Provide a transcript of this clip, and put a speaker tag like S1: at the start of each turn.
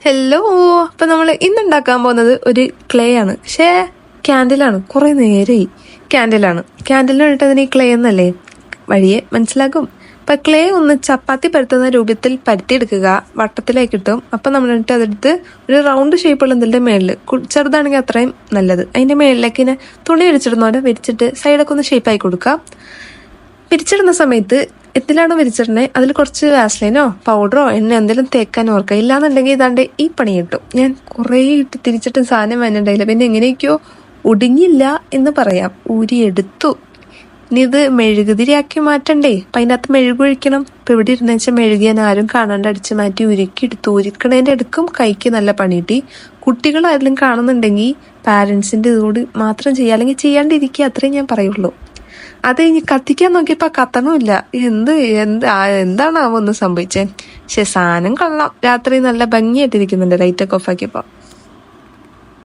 S1: Hello. അപ്പൊ നമ്മൾ ഇന്നുണ്ടാക്കാൻ പോകുന്നത് ഒരു ക്ലേ ആണ്. പക്ഷേ ക്യാൻഡിലാണ്. കുറെ നേരമായി ക്യാൻഡിലാണ്. ക്യാൻഡിലിന് വേണ്ടിട്ട് അതിന് ഈ ക്ലേ എന്നല്ലേ വഴിയെ മനസ്സിലാക്കും. അപ്പൊ ക്ലേ ഒന്ന് ചപ്പാത്തി പരത്തുന്ന രൂപത്തിൽ പരത്തിയെടുക്കുക. വട്ടത്തിലേക്ക് കിട്ടും. അപ്പൊ നമ്മൾ എന്നിട്ട് അതെടുത്ത് ഒരു റൗണ്ട് ഷേപ്പുള്ള എന്തിന്റെ മേളിൽ, ചെറുതാണെങ്കിൽ അത്രയും നല്ലത്, അതിന്റെ മേളിലേക്ക് ഇങ്ങനെ തുണി വിരിച്ചിടുന്നവരെ വിരിച്ചിട്ട് സൈഡൊക്കെ ഒന്ന് ഷേപ്പായി കൊടുക്കുക. പിരിച്ചിടുന്ന സമയത്ത് എത്തിലാണോ വിരിച്ചിടണേ അതിൽ കുറച്ച് വാസ്ലൈനോ പൗഡറോ എണ്ണ എന്തെങ്കിലും തേക്കാൻ ഓർക്കുക. ഇല്ലാന്നുണ്ടെങ്കിൽ ഇതാണ്ട് ഈ പണി കിട്ടും. ഞാൻ കുറേ ഇട്ട് തിരിച്ചിട്ട് സാധനം വേണ്ടിയില്ല. പിന്നെ എങ്ങനെയൊക്കെയോ ഒടുങ്ങില്ല എന്ന് പറയാം, ഊരിയെടുത്തു. ഇനി ഇത് മെഴുകുതിരിയാക്കി മാറ്റണ്ടേ. അപ്പം അതിനകത്ത് മെഴുകൊഴിക്കണം. ഇപ്പം ഇവിടെ ഇരുന്ന് വെച്ചാൽ മെഴുകിയാൻ ആരും കാണാണ്ട് അടിച്ച് മാറ്റി ഉരുക്കിയെടുത്തു. ഉരുക്കണേൻ്റെ അടുക്കും കൈക്ക് നല്ല പണി കിട്ടി. കുട്ടികൾ ആരെങ്കിലും കാണുന്നുണ്ടെങ്കിൽ പാരൻസിൻ്റെ ഇതുകൂടി മാത്രം ചെയ്യുക, അല്ലെങ്കിൽ ചെയ്യാണ്ടിരിക്കുക, അത്രയും ഞാൻ പറയുള്ളൂ. അത് കഴിഞ്ഞ് കത്തിക്കാൻ നോക്കിയപ്പോ കത്തണമില്ല. എന്താണാവോ ഒന്ന് സംഭവിച്ചേ. പക്ഷെ സാധനം കൊള്ളാം. രാത്രി നല്ല ഭംഗിയായിട്ടിരിക്കുന്നുണ്ട് ലൈറ്റൊക്കെ ഓഫ് ആക്കിയപ്പോ.